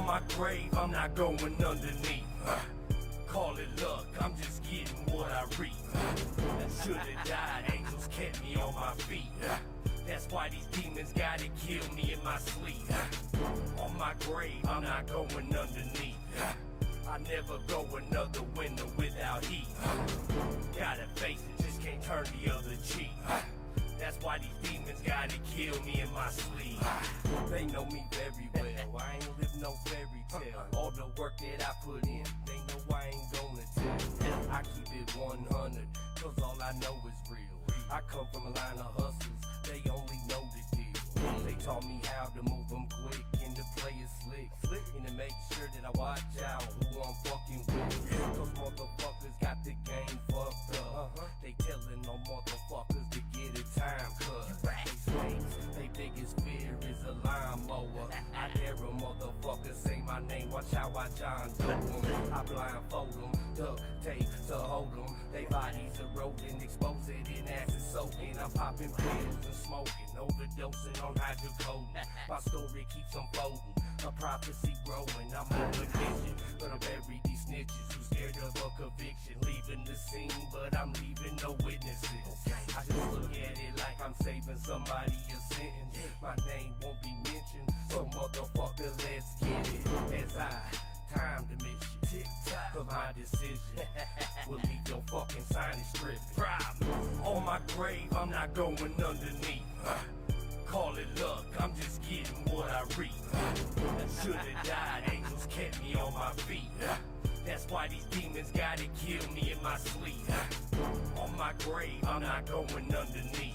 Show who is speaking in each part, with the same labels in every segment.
Speaker 1: On my grave, I'm not going underneath. Call it luck, I'm just getting what I reap. Should've died, angels kept me on my feet. That's why these demons gotta kill me in my sleep. On my grave, I'm not going underneath. I never go another winter without heat. Gotta face it, just can't turn the other cheek. That's why these demons gotta kill me in my sleep. They know me very well, I ain't live no fairy tale. All the work that I put in, they know I ain't gonna tell. I keep it 100, cause all I know is real. I come from a line of hustlers, they only know the deal. They taught me how to move them quick and to play it slick. And to make sure that I watch out who I'm fucking with. Those motherfuckers got the game fucked up. They telling no motherfuckers to get a time cut. They snakes, they biggest fear is a lawnmower. I dare a motherfucker say my name, watch how I John Doe them. I blindfold them, duct tape to hold them. They bodies eroding, expose it in acid soaking. I'm popping pills and smoking, overdosing on hydrocodone. My story keeps unfolding, a prophecy growing. I'm on a mission, but I'm buried these snitches who scared of a conviction. Leaving the scene, but I'm leaving no witnesses. I just look at it like I'm saving somebody a sentence. My name won't be mentioned, so motherfucker, let's get it. As I time the mission, for my decision will leave your fucking sign stripping. On my grave, I'm not going underneath. Call it luck, I'm just getting what I reap. Should've died, angels kept me on my feet. That's why these demons gotta kill me in my sleep. On my grave, I'm not going underneath.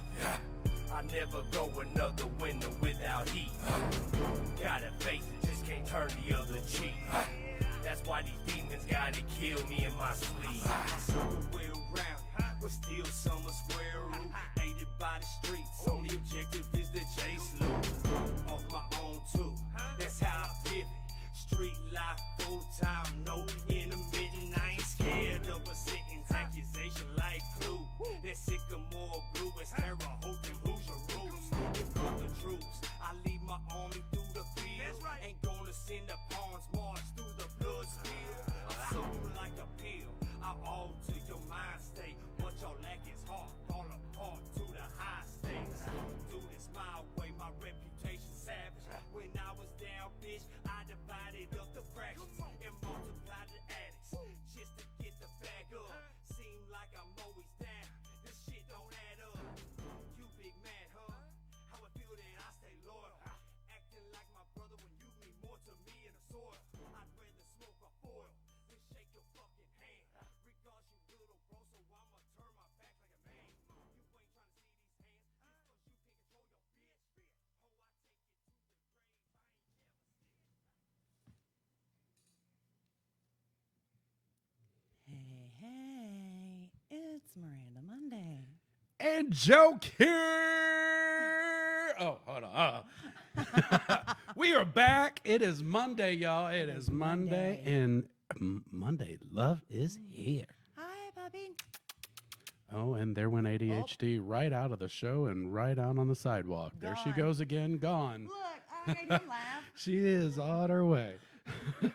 Speaker 1: I never go another winter without heat. Gotta face it, just can't turn the other cheek. That's why these demons gotta kill me in my sleep. Circle way around, but still some are square root. Aided by the streets, only objective is to chase loot. Off my own too, that's how I pivot. Street life full time, no intermittent. I ain't scared of a sentence, accusation like clue. That sycamore blue is terror, hoping who's your roots. If not the troops, I lead my army through the field. Ain't gonna send the pawns march through the blood spill. I soak you like a pill, I alter your mind state. What y'all lack is heart, fall apart to the high stakes. Do this my way, my reputation savage. When I was down, bitch, I divided up the fractions and multiplied the addicts just to get the bag up. Seem like I'm always down, this shit don't add up. You big mad, huh? How I feel that I stay loyal. Acting like my brother when you mean more to me in the soil. I'd rather smoke a foil than shake your fucking hand. Regards you little bro, so I'ma turn my back like a man. You ain't trying to see these hands, just cause you can't control your bitch. Oh, I take it to the grave, I ain't never
Speaker 2: Hey, it's Miranda Monday.
Speaker 3: And Joe Kemp. Oh, hold on. We are back. It is Monday, y'all. It is Monday, and Monday love is here.
Speaker 2: Hi, puppy.
Speaker 3: Oh, and there went ADHD right out of the show and right out on the sidewalk. There she
Speaker 2: Gone.
Speaker 3: goes again, gone.
Speaker 2: Look, I made him laugh.
Speaker 3: She is on her way.
Speaker 2: Made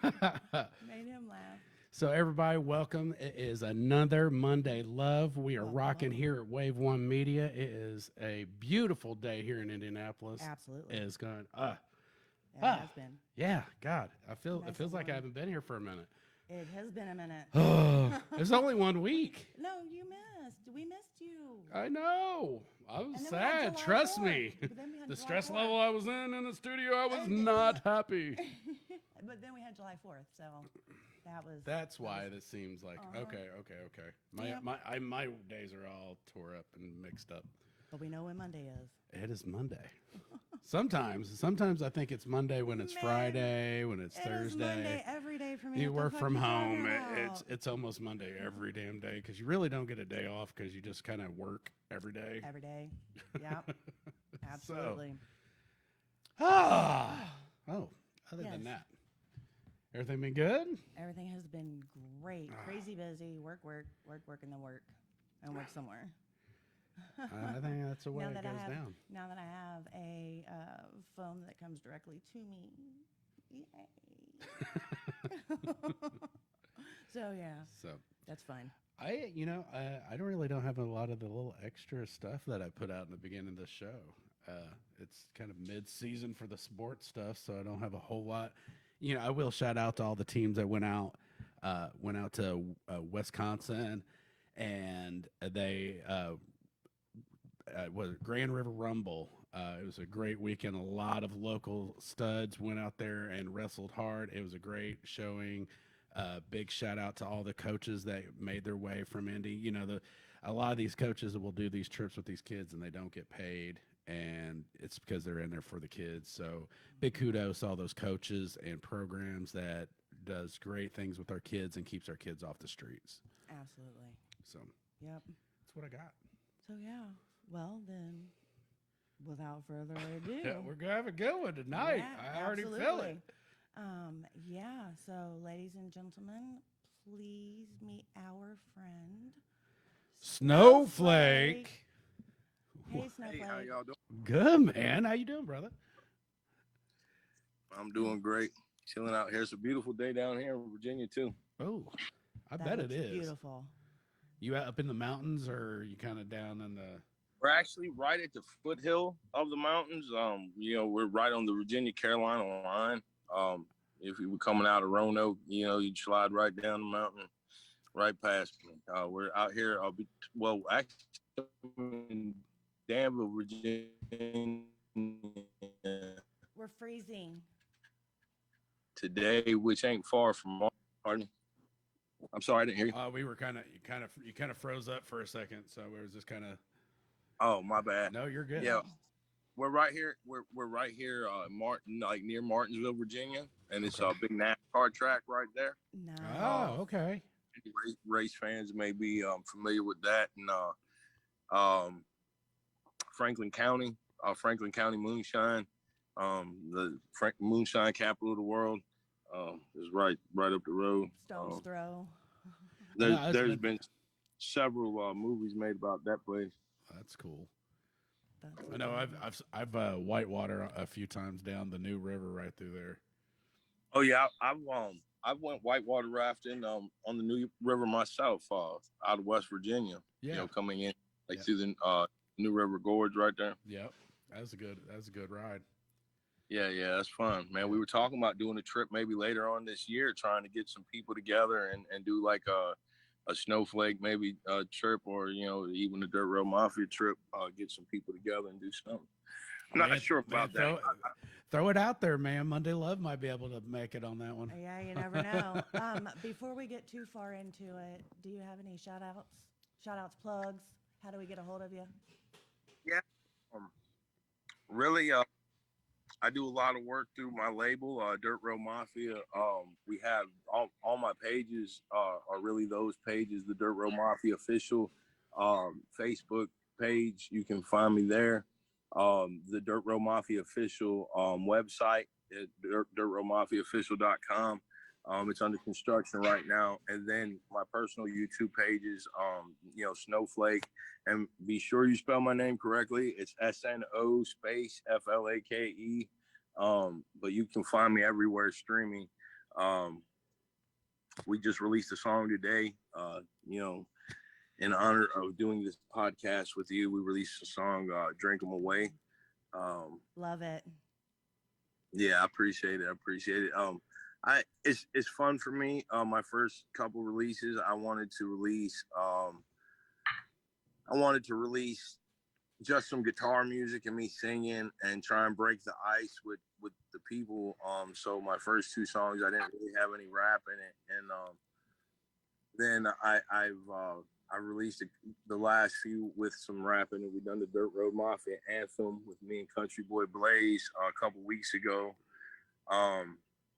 Speaker 2: him laugh.
Speaker 3: So everybody, welcome. It is another Monday Love. We are rocking here at Wave One Media. It is a beautiful day here in Indianapolis.
Speaker 2: Absolutely.
Speaker 3: It is going.
Speaker 2: It has been.
Speaker 3: Yeah, God, it feels
Speaker 2: Nice
Speaker 3: like
Speaker 2: and
Speaker 3: I haven't been here for a minute.
Speaker 2: It has been a minute.
Speaker 3: It's only 1 week.
Speaker 2: No, you missed. We missed you.
Speaker 3: I know. I was
Speaker 2: And then we had
Speaker 3: sad.
Speaker 2: July
Speaker 3: Trust
Speaker 2: 4th.
Speaker 3: me.
Speaker 2: But then we had
Speaker 3: The
Speaker 2: July
Speaker 3: stress
Speaker 2: 4th.
Speaker 3: level I was in the studio, I was not happy.
Speaker 2: But then we had July 4th, so that was.
Speaker 3: That's why this seems like okay. My days are all tore up and mixed up.
Speaker 2: But we know when Monday is.
Speaker 3: It is Monday. Sometimes I think it's Monday when it's Friday, when it's Thursday.
Speaker 2: It is Monday every day for me.
Speaker 3: You
Speaker 2: What the
Speaker 3: work
Speaker 2: fuck
Speaker 3: from
Speaker 2: you talking
Speaker 3: home.
Speaker 2: about?
Speaker 3: It's almost Monday every damn day because you really don't get a day off because you just kind of work every day.
Speaker 2: Every day. Yep. Absolutely.
Speaker 3: Oh, other
Speaker 2: Yes.
Speaker 3: than that, everything been good?
Speaker 2: Everything has been great. Crazy busy. Work, and then work. And work somewhere.
Speaker 3: I think that's the way it goes down.
Speaker 2: Now that I have a phone that comes directly to me. Yay. So yeah,
Speaker 3: So
Speaker 2: that's fun.
Speaker 3: I don't have a lot of the little extra stuff that I put out in the beginning of the show. It's kind of mid-season for the sports stuff, so I don't have a whole lot. I will shout out to all the teams that went out to Wisconsin, and they was Grand River Rumble. It was a great weekend. A lot of local studs went out there and wrestled hard. It was a great showing. Big shout out to all the coaches that made their way from Indy. A lot of these coaches will do these trips with these kids and they don't get paid, and it's because they're in there for the kids. So big kudos to all those coaches and programs that does great things with our kids and keeps our kids off the streets.
Speaker 2: Absolutely.
Speaker 3: So
Speaker 2: Yep.
Speaker 3: that's what I got.
Speaker 2: So yeah. Well then, without further ado.
Speaker 3: Yeah, we're gonna have a good one tonight.
Speaker 2: Yeah,
Speaker 3: I already feel
Speaker 2: absolutely.
Speaker 3: it.
Speaker 2: Yeah. So, ladies and gentlemen, please meet our friend
Speaker 3: Sno Flake.
Speaker 2: Hey, Sno
Speaker 4: Hey, how
Speaker 2: Flake.
Speaker 4: y'all doing?
Speaker 3: Good, man. How you doing, brother?
Speaker 4: I'm doing great. Chilling out here. It's a beautiful day down here in Virginia too.
Speaker 3: Oh, I
Speaker 2: That
Speaker 3: bet it
Speaker 2: looks
Speaker 3: is.
Speaker 2: beautiful.
Speaker 3: You up in the mountains, or are you kind of down in the?
Speaker 4: We're actually right at the foothill of the mountains. We're right on the Virginia-Carolina line. If you were coming out of Roanoke, you'd slide right down the mountain, right past me. We're out here. Actually in Danville, Virginia
Speaker 2: We're freezing.
Speaker 4: today, which ain't far from. Pardon me. I'm sorry, I didn't hear you.
Speaker 3: We were you kind of froze up for a second, so we was just kind of.
Speaker 4: Oh, my bad.
Speaker 3: No, you're good.
Speaker 4: Yeah. We're right here. We're right here, Martin, like near Martinsville, Virginia, and it's a big NASCAR track right there.
Speaker 2: Nice.
Speaker 3: Oh, okay.
Speaker 4: Race fans may be familiar with that, and Franklin County moonshine, the moonshine capital of the world, is right up the road.
Speaker 2: Stone's throw.
Speaker 4: There's been several movies made about that place.
Speaker 3: That's cool.
Speaker 2: That's
Speaker 3: I know I've whitewater a few times down the New River right through there.
Speaker 4: Oh yeah, I've went whitewater rafting on the New River myself, out of West Virginia.
Speaker 3: Yeah.
Speaker 4: Coming in through the New River Gorge right there.
Speaker 3: Yep. That was a good ride.
Speaker 4: Yeah, that's fun, man. We were talking about doing a trip maybe later on this year, trying to get some people together and do like a Sno Flake maybe trip, or even a Dirt Road Mafia trip. Get some people together and do something. I'm not sure about that.
Speaker 3: Throw it out there, man. Monday Love might be able to make it on that one.
Speaker 2: Yeah, you never know. Before we get too far into it, do you have any shout outs, plugs? How do we get a hold of you?
Speaker 4: Yeah. Really, I do a lot of work through my label, Dirt Road Mafia. We have all my pages are really those pages, the Dirt Road Mafia official Facebook page. You can find me there. The Dirt Road Mafia official website at dirtroadmafiaofficial.com. It's under construction right now. And then my personal YouTube pages, Sno Flake. And be sure you spell my name correctly. It's SNO space FLAKE. But you can find me everywhere streaming. We just released a song today, in honor of doing this podcast with you. We released a song, Drink 'Em Away.
Speaker 2: Love it.
Speaker 4: Yeah, I appreciate it. It's fun for me. My first couple releases, I wanted to release just some guitar music and me singing and try and break the ice with the people. So my first two songs, I didn't really have any rap in it, and then I released the last few with some rapping, and we done the Dirt Road Mafia anthem with me and Country Boy Blaze a couple weeks ago.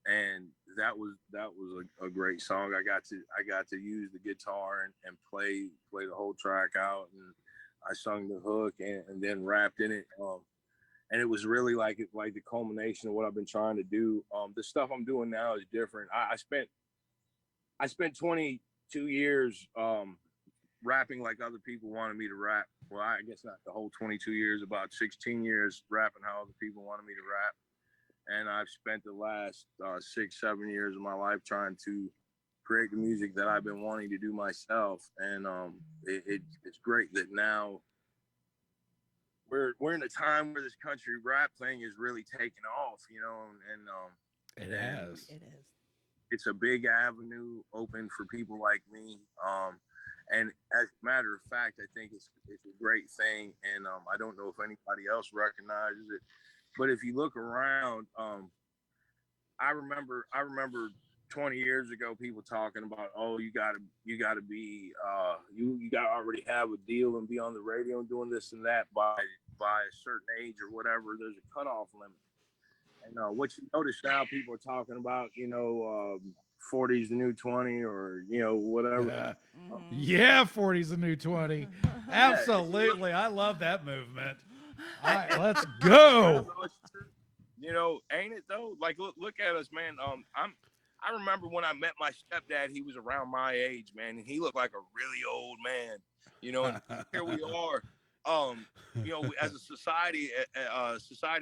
Speaker 4: And that was a great song. I got to use the guitar and play the whole track out, and I sung the hook and then rapped in it. And it was really like the culmination of what I've been trying to do. The stuff I'm doing now is different. I spent 22 years rapping like other people wanted me to rap. Well, I guess not the whole 22 years, about 16 years rapping how other people wanted me to rap. and I've spent the last 6-7 years of my life trying to create the music that I've been wanting to do myself. And it's great that now we're in a time where this country rap thing is really taking off, you know, and
Speaker 3: It has.
Speaker 2: It is.
Speaker 4: it's a big avenue open for people like me. And as a matter of fact, I think it's a great thing. And I don't know if anybody else recognizes it, but if you look around, I remember 20 years ago, people talking about, oh, you gotta be, you gotta already have a deal and be on the radio and doing this and that by a certain age or whatever. There's a cutoff limit. And what you notice now, people are talking about, 40's the new 20, or whatever.
Speaker 5: Yeah, 40's the new 20. Absolutely. I love that movement. All right, let's go.
Speaker 4: Ain't it though? Like, look at us, man. I remember when I met my stepdad, he was around my age, man, and he looked like a really old man, and here we are. As a society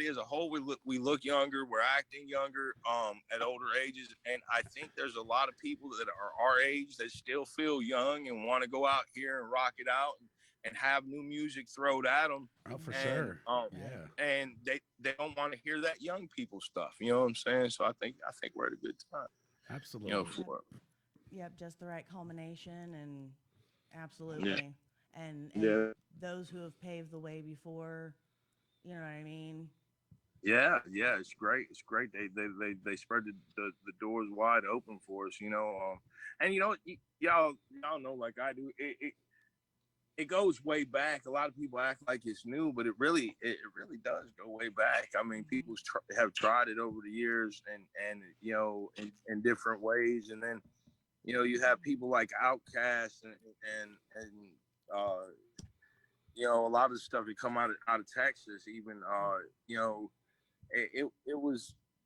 Speaker 4: as a whole, we look younger, we're acting younger, at older ages. And I think there's a lot of people that are our age that still feel young and want to go out here and rock it out and have new music thrown at them.
Speaker 3: Oh, for sure. Yeah.
Speaker 4: And they don't want to hear that young people stuff. You know what I'm saying? So I think we're at a good time.
Speaker 3: Absolutely.
Speaker 2: Yep, just the right culmination, and absolutely.
Speaker 4: Yeah.
Speaker 2: And those who have paved the way before, you know what I mean?
Speaker 4: Yeah, it's great. It's great. They spread the doors wide open for us, and y'all know, like I do, it goes way back. A lot of people act like it's new, but it really does go way back. I mean, people have tried it over the years, and in different ways. And then, you have people like Outkast and a lot of the stuff that come out of Texas. Even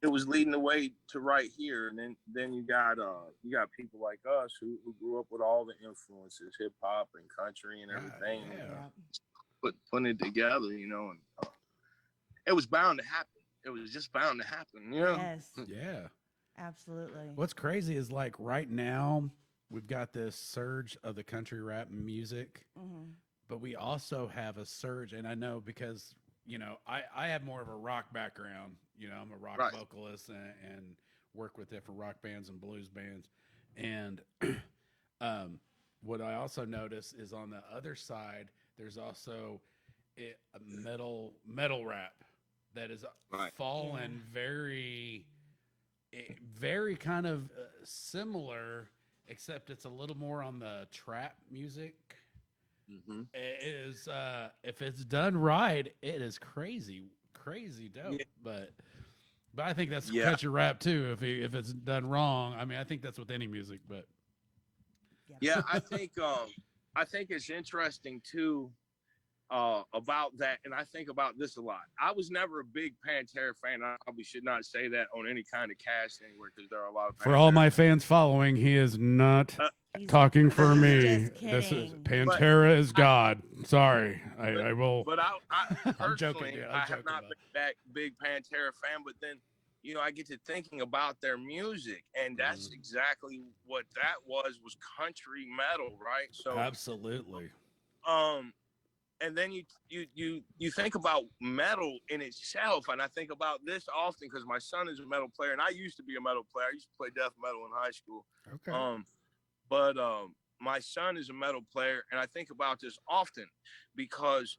Speaker 4: it was leading the way to right here. And then you got people like us who grew up with all the influences, hip hop and country and everything.
Speaker 3: Yeah.
Speaker 4: Putting it together, and it was bound to happen. It was just bound to happen,
Speaker 2: Yes.
Speaker 3: Yeah.
Speaker 2: Absolutely.
Speaker 3: What's crazy is, like, right now we've got this surge of the country rap music, but we also have a surge, and I know because, I have more of a rock background. I'm a rock vocalist and work with different rock bands and blues bands. And what I also notice is on the other side, there's also a metal rap that is fallen very kind of similar, except it's a little more on the trap music. It is, if it's done right, it is crazy dope. Yeah. But I think that's country rap too. If it's done wrong, I mean, I think that's with any music. But
Speaker 4: yeah, I think it's interesting too about that, and I think about this a lot. I was never a big Pantera fan. I probably should not say that on any kind of cast anywhere, because there are a lot of Pantera
Speaker 5: for all my fans following, he is not talking for me. This is Pantera is God. Sorry, I will.
Speaker 4: But I
Speaker 3: I'm joking. Yeah,
Speaker 4: I have not been that big Pantera fan. But then, I get to thinking about their music, and that's exactly what that was country metal, right? So
Speaker 3: absolutely.
Speaker 4: And then you think about metal in itself, and I think about this often because my son is a metal player, and I used to be a metal player. I used to play death metal in high school.
Speaker 3: Okay.
Speaker 4: But my son is a metal player, and I think about this often because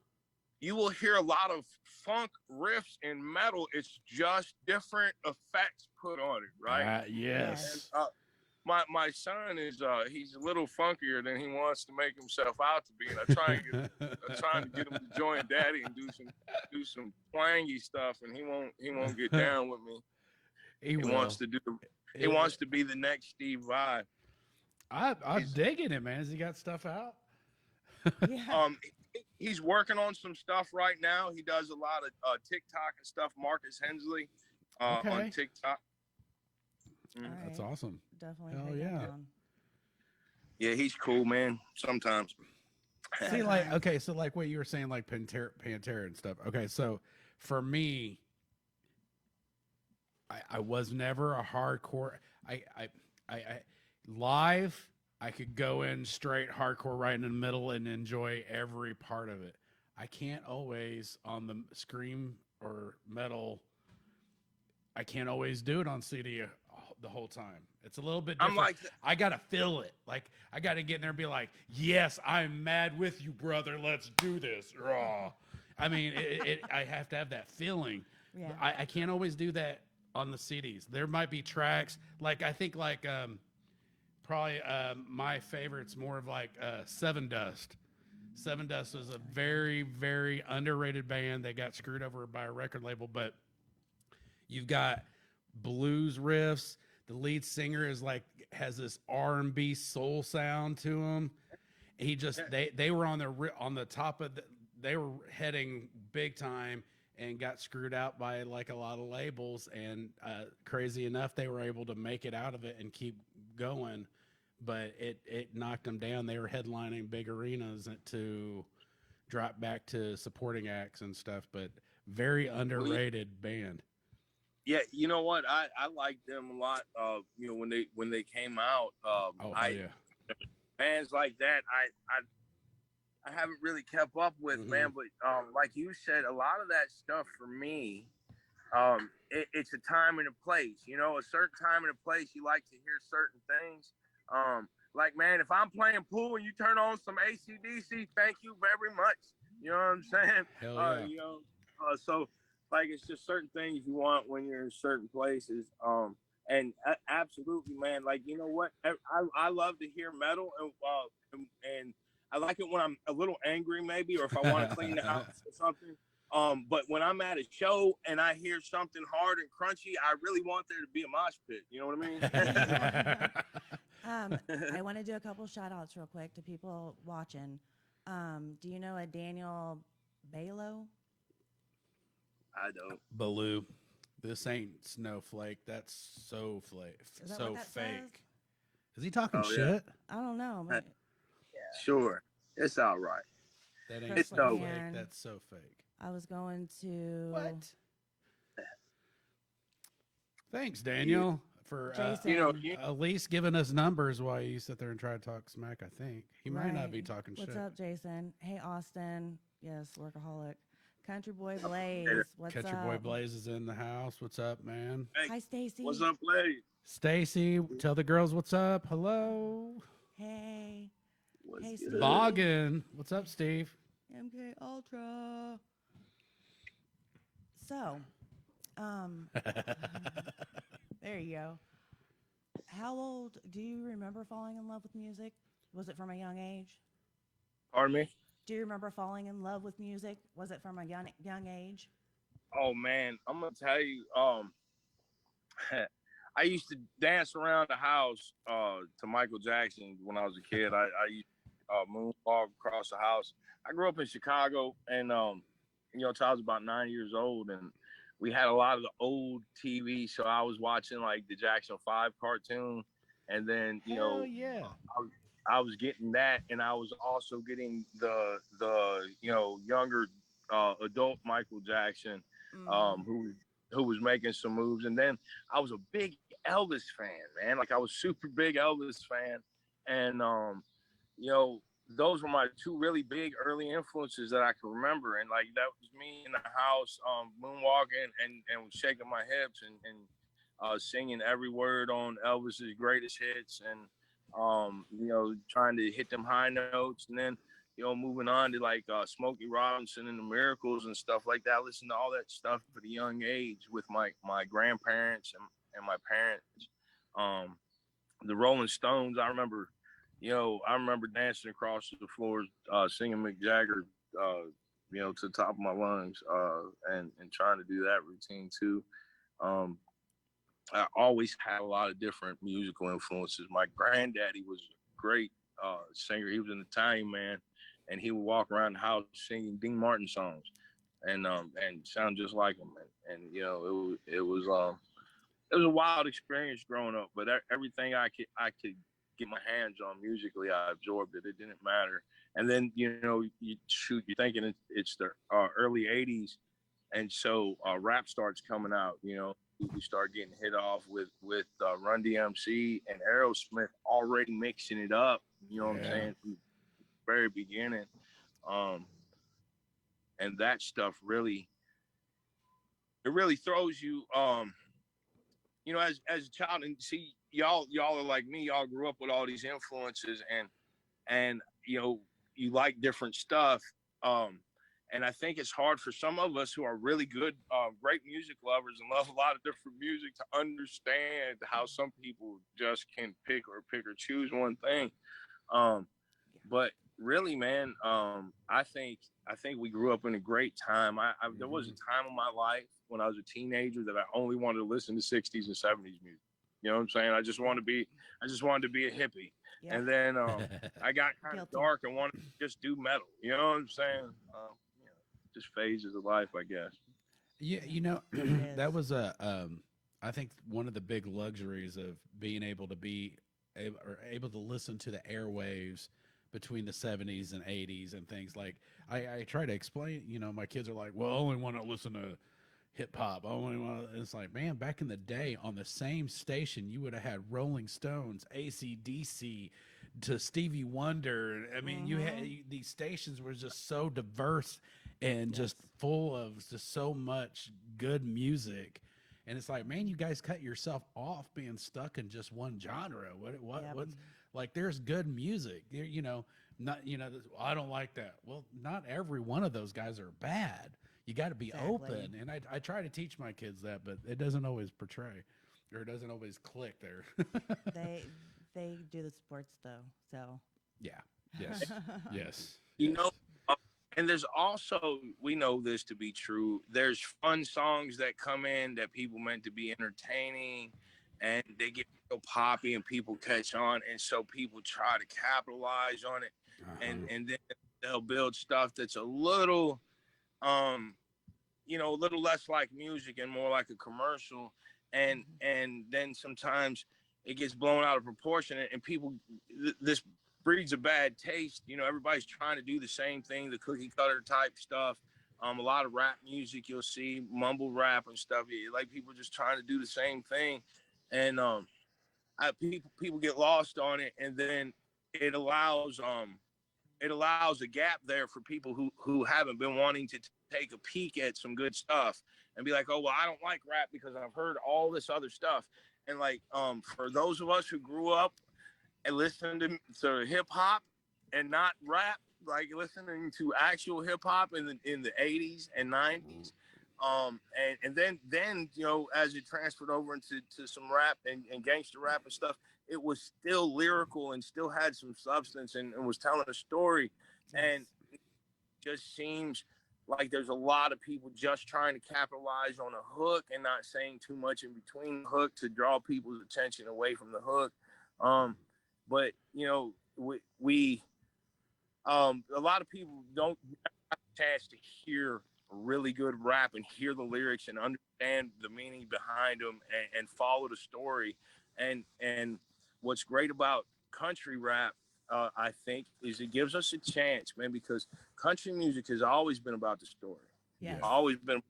Speaker 4: you will hear a lot of funk riffs in metal. It's just different effects put on it, right?
Speaker 3: Yes.
Speaker 4: And, my son is he's a little funkier than he wants to make himself out to be, and I'm trying to get him to join Daddy and do some twangy stuff, and he won't get down with me. He wants to be the next Steve Vai.
Speaker 5: I'm digging it, man. Has he got stuff out?
Speaker 2: Yeah.
Speaker 4: He's working on some stuff right now. He does a lot of TikTok and stuff. Marcus Hensley on TikTok.
Speaker 3: That's awesome.
Speaker 2: Definitely.
Speaker 3: Hell
Speaker 2: take
Speaker 3: yeah.
Speaker 2: that down.
Speaker 4: Yeah, he's cool, man. Sometimes.
Speaker 3: See, like, okay, so like what you were saying, like Pantera and stuff. Okay, so for me, I was never a hardcore. I live. I could go in straight hardcore right in the middle and enjoy every part of it. I can't always on the scream or metal. I can't always do it on CD the whole time. It's a little bit different.
Speaker 4: I'm like,
Speaker 3: I gotta feel it. Like I gotta get in there and be like, "Yes, I'm mad with you, brother. Let's do this." Raw. I mean, I have to have that feeling.
Speaker 2: Yeah.
Speaker 3: I can't always do that on the CDs. There might be tracks like I think like probably my favorite's more of like Seven Dust. Seven Dust was a very, very underrated band. They got screwed over by a record label, but you've got blues riffs. The lead singer is like has this R&B soul sound to him. He just they were on the top of they were heading big time and got screwed out by like a lot of labels, and crazy enough they were able to make it out of it and keep going, but it knocked them down. They were headlining big arenas to drop back to supporting acts and stuff, but very underrated band.
Speaker 4: Yeah, you know what? I liked them a lot. You know, when they came out, bands like that, I haven't really kept up with, man. But like you said, a lot of that stuff for me, it's a time and a place. You know, a certain time and a place, you like to hear certain things. Like, man, if I'm playing pool and you turn on some AC/DC, thank you very much. You know what I'm saying?
Speaker 3: Hell yeah.
Speaker 4: You know, so like it's just certain things you want when you're in certain places. And absolutely, man. Like, you know what? I love to hear metal, and I like it when I'm a little angry, maybe, or if I want to clean the house or something. But when I'm at a show and I hear something hard and crunchy, I really want there to be a mosh pit. You know what I mean?
Speaker 2: I want to do a couple shout outs real quick to people watching. Do you know a Daniel Balo?
Speaker 4: I don't.
Speaker 3: Baloo. This ain't Sno Flake. That's so flake.
Speaker 2: Is that
Speaker 3: So
Speaker 2: what that
Speaker 3: fake.
Speaker 2: says?
Speaker 3: Is he talking
Speaker 4: Oh,
Speaker 3: shit?
Speaker 2: I don't know. But
Speaker 4: Sure, it's all right.
Speaker 3: That ain't
Speaker 2: It's
Speaker 3: so
Speaker 2: no-
Speaker 3: fake. That's so fake.
Speaker 2: I was going to.
Speaker 3: What? Thanks, Daniel, for
Speaker 2: Jason.
Speaker 4: You know,
Speaker 3: at least giving us numbers while you sit there and try to talk smack. I think he might not be
Speaker 2: Right.
Speaker 3: talking
Speaker 2: What's
Speaker 3: shit.
Speaker 2: up, Jason? Hey, Austin. Yes, workaholic. Country Boy Blaze. What's
Speaker 3: Country
Speaker 2: up?
Speaker 3: Boy Blaze is in the house. What's up, man?
Speaker 4: hey,
Speaker 2: Hi, Stacy.
Speaker 4: what's up, lady?
Speaker 3: Stacy, tell the girls what's up. Hello.
Speaker 2: Hey.
Speaker 4: What's
Speaker 2: Hey,
Speaker 4: good?
Speaker 2: Steve.
Speaker 3: Boggin. What's up, Steve?
Speaker 2: MK Ultra. So, there you go. How old do you remember falling in love with music? Was it from a young age?
Speaker 4: Pardon me?
Speaker 2: Do you remember falling in love with music? Was it from a young age?
Speaker 4: Oh man, I'm gonna tell you. I used to dance around the house to Michael Jackson when I was a kid. I used to moonwalk across the house. I grew up in Chicago, and you know, till I was about 9 years old, and we had a lot of the old TV. So I was watching like the Jackson 5 cartoon, and then you know,
Speaker 3: yeah.
Speaker 4: I was getting that, and I was also getting the you know, younger adult Michael Jackson, who was making some moves. And then I was a big Elvis fan, man. Like I was super big Elvis fan, and you know, those were my two really big early influences that I can remember. And like that was me in the house, moonwalking and shaking my hips and singing every word on Elvis's greatest hits, and you know, trying to hit them high notes, and then, you know, moving on to like Smokey Robinson and the Miracles and stuff like that. Listen to all that stuff at a young age with my grandparents and my parents. The Rolling Stones, I remember dancing across the floor, singing Mick Jagger, you know, to the top of my lungs, and trying to do that routine too. I always had a lot of different musical influences. My granddaddy was a great singer. He was an Italian man, and he would walk around the house singing Dean Martin songs, and sound just like him. And you know, it was a wild experience growing up. But everything I could get my hands on musically, I absorbed it. It didn't matter. And then, you know, you're thinking it's the early '80s, and so rap starts coming out. You know, we start getting hit off with Run DMC and Aerosmith already mixing it up. You know what I'm saying? From the very beginning, and that stuff really throws you. You know, as a child, and see, y'all are like me. Y'all grew up with all these influences, and you know, you like different stuff. And I think it's hard for some of us who are really good, great music lovers and love a lot of different music to understand how some people just can pick or choose one thing. But really, man, I think we grew up in a great time. There was a time in my life when I was a teenager that I only wanted to listen to 60s and 70s music. You know what I'm saying? I just wanted to be a hippie. Yeah. And then I got kind of dark and wanted to just do metal. You know what I'm saying? You know, just phases of life, I guess.
Speaker 3: Yeah, you know, that was I think one of the big luxuries of being able to be able to listen to the airwaves between the 70s and 80s and things. Like I try to explain, you know, my kids are like, well, I only want to listen to hip hop. It's like, man, back in the day on the same station, you would have had Rolling Stones, AC/DC, to Stevie Wonder. I mean, you had these stations were just so diverse and just full of just so much good music. And it's like, man, you guys cut yourself off being stuck in just one genre. What's like, there's good music, you know, not, you know, I don't like that. Well, not every one of those guys are bad. You got to be open. And I try to teach my kids that, but it doesn't always portray, or it doesn't always click there.
Speaker 2: They do the sports though. So
Speaker 3: yeah. Yes. Yes.
Speaker 4: You know, and there's also, we know this to be true, there's fun songs that come in that people meant to be entertaining, and they get real poppy and people catch on, and so people try to capitalize on it. And then they'll build stuff that's a little you know, a little less like music and more like a commercial, and then sometimes it gets blown out of proportion, and people, this breeds a bad taste. You know, everybody's trying to do the same thing, the cookie cutter type stuff. A lot of rap music, you'll see mumble rap and stuff, like people just trying to do the same thing, and people get lost on it, and then it allows a gap there for people who haven't been wanting to take a peek at some good stuff and be like, oh, well, I don't like rap because I've heard all this other stuff. And like, for those of us who grew up and listened to hip hop and not rap, like listening to actual hip hop in the 80s and 90s, and then you know, as it transferred over into some rap and gangster rap and stuff, it was still lyrical and still had some substance and was telling a story. And it just seems like there's a lot of people just trying to capitalize on a hook and not saying too much in between the hook to draw people's attention away from the hook. But you know, we a lot of people don't have a chance to hear really good rap and hear the lyrics and understand the meaning behind them and follow the story. And what's great about country rap, I think, is it gives us a chance, man, because country music has always been about the story.
Speaker 2: Yeah.
Speaker 4: Always been.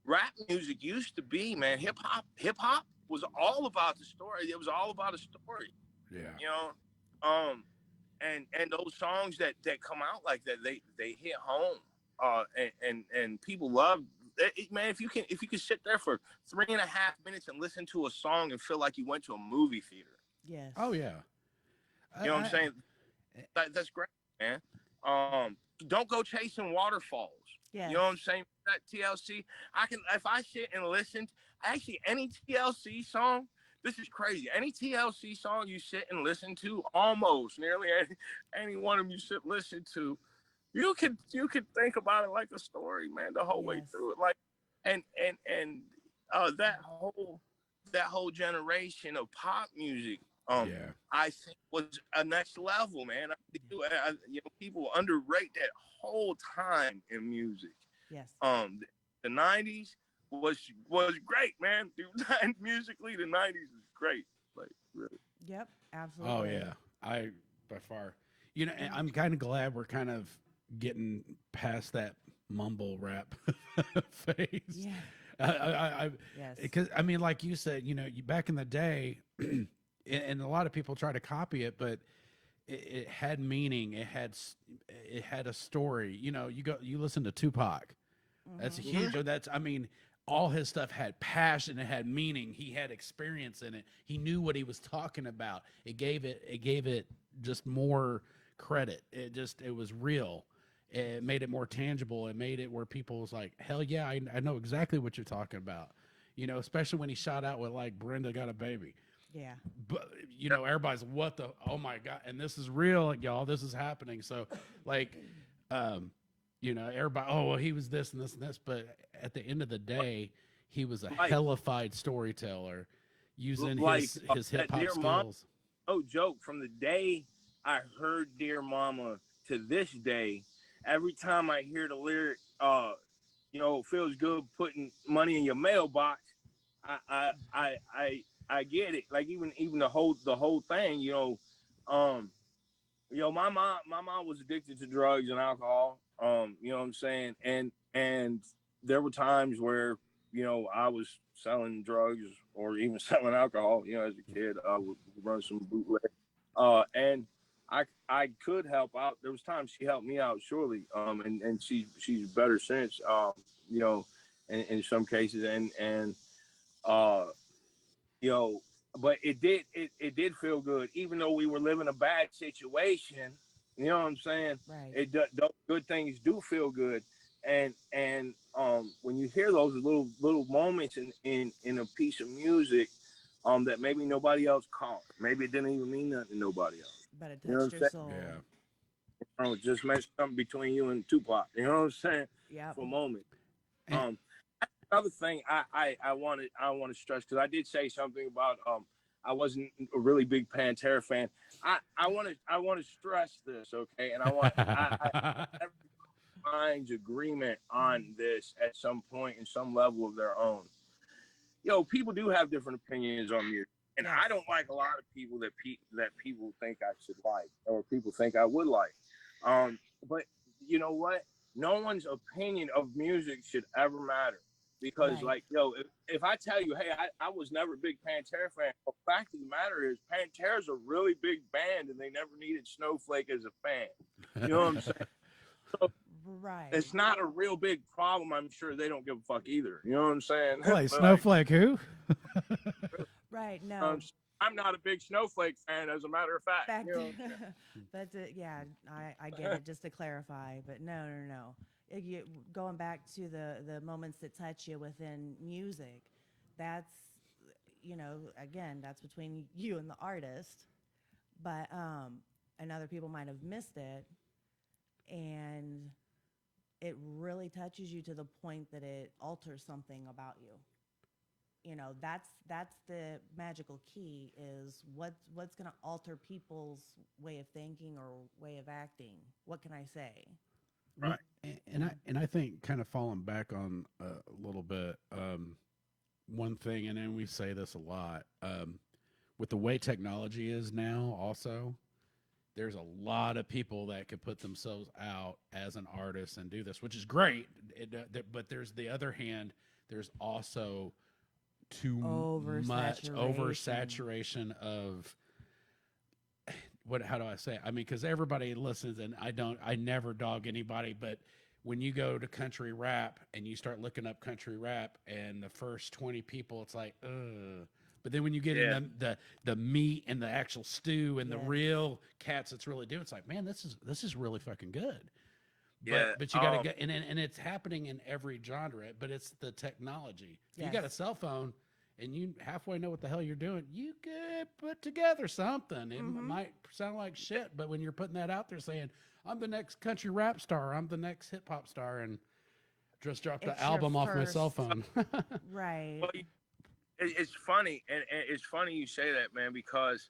Speaker 4: Rap music used to be, man, hip hop was all about the story. It was all about a story.
Speaker 3: Yeah.
Speaker 4: You know, and those songs that come out like that, they hit home. And people love it, man. If you can sit there for 3.5 minutes and listen to a song and feel like you went to a movie theater.
Speaker 2: Yes.
Speaker 3: Oh yeah.
Speaker 4: You know what I'm saying? That's great, man. Don't go chasing waterfalls. Yes. You know what I'm saying? That TLC, if I sit and listen, actually any TLC song, this is crazy. Any TLC song you sit and listen to, almost nearly any one of them you sit and listen to, you could think about it like a story, man, the whole way through it. Like, and that whole generation of pop music, I think was a next level, man. You know, people underrate that whole time in music.
Speaker 2: Yes.
Speaker 4: The 90s was great, man. Musically, the 90s was great. Like, really.
Speaker 2: Yep, absolutely.
Speaker 3: Oh yeah, I by far. You know, I'm kind of glad we're kind of getting past that mumble rap phase.
Speaker 2: Yeah. Yes.
Speaker 3: Because I mean, like you said, back in the day, and a lot of people try to copy it, but it had meaning. It had a story. You listen to Tupac. That's a
Speaker 2: Mm-hmm.
Speaker 3: huge. I mean, all his stuff had passion. It had meaning. He had experience in it. He knew what he was talking about. It gave it just more credit. It was real. It made it more tangible. It made it where people was like, hell yeah, I know exactly what you're talking about. Especially when he shot out with like Brenda got a baby.
Speaker 2: Yeah.
Speaker 3: But everybody's what the oh my god, and this is real, like, y'all. This is happening. So, like, everybody. Oh well, he was this and this and this. But at the end of the day, he was a hellified storyteller, using his hip hop skills.
Speaker 4: No joke. From the day I heard "Dear Mama" to this day, every time I hear the lyric, feels good putting money in your mailbox. I get it. Like even the whole thing. My mom was addicted to drugs and alcohol. You know what I'm saying? And there were times where I was selling drugs or even selling alcohol. As a kid, I would run some bootleg. And I could help out. There was times she helped me out, surely. And she's better since. In some cases, and but it did feel good, even though we were living a bad situation. You know what I'm saying?
Speaker 2: Right.
Speaker 4: Those good things do feel good, and when you hear those little moments in a piece of music, that maybe nobody else caught, maybe it didn't even mean nothing to nobody else.
Speaker 2: But it
Speaker 4: You know what
Speaker 2: touched
Speaker 4: I'm
Speaker 2: your
Speaker 4: saying?
Speaker 2: soul.
Speaker 3: Yeah.
Speaker 4: Just mention something between you and Tupac. You know what I'm saying?
Speaker 2: Yep.
Speaker 4: For a moment. Another thing I want to stress, because I did say something about I wasn't a really big Pantera fan. I want to stress this, okay? And I finds agreement on this at some point in some level of their own. People do have different opinions on music, and
Speaker 2: Yes.
Speaker 4: I don't like a lot of people that people think I should like, or people think I would like. But you know what? No one's opinion of music should ever matter. Because,
Speaker 2: Right.
Speaker 4: if I tell you, hey, I was never a big Pantera fan, the fact of the matter is Pantera's a really big band, and they never needed Sno Flake as a fan. You know what I'm saying? So
Speaker 2: Right.
Speaker 4: it's not a real big problem. I'm sure they don't give a fuck either. You know what I'm saying?
Speaker 5: Wait, Sno Flake who?
Speaker 2: Right. No.
Speaker 4: I'm not a big Sno Flake fan, as a matter of fact.
Speaker 2: Fact.
Speaker 4: You know?
Speaker 2: But yeah, I get it. Just to clarify, but no. Going back to the moments that touch you within music, that's again, that's between you and the artist. But and other people might have missed it, and it really touches you to the point that it alters something about you. That's the magical key, is what's going to alter people's way of thinking or way of acting. What can I say?
Speaker 4: Right.
Speaker 3: And I think, kind of falling back on a little bit, one thing, and then we say this a lot, with the way technology is now, also, there's a lot of people that could put themselves out as an artist and do this, which is great. But there's the other hand, there's also too much oversaturation of how do I say it? I mean, because everybody listens, and I never dog anybody, but when you go to country rap and you start looking up country rap, and the first 20 people, it's like, ugh. But then when you get in the meat and the actual stew and the real cats that's really doing, it's like, man, this is really fucking good. But you gotta get, and it's happening in every genre, but it's the technology. If you got a cell phone and you halfway know what the hell you're doing, you could put together something. It might sound like shit, but when you're putting that out there saying, I'm the next country rap star, I'm the next hip hop star, and just dropped the album off my cell phone.
Speaker 2: Right.
Speaker 4: Well, it's funny, and it's funny you say that, man, because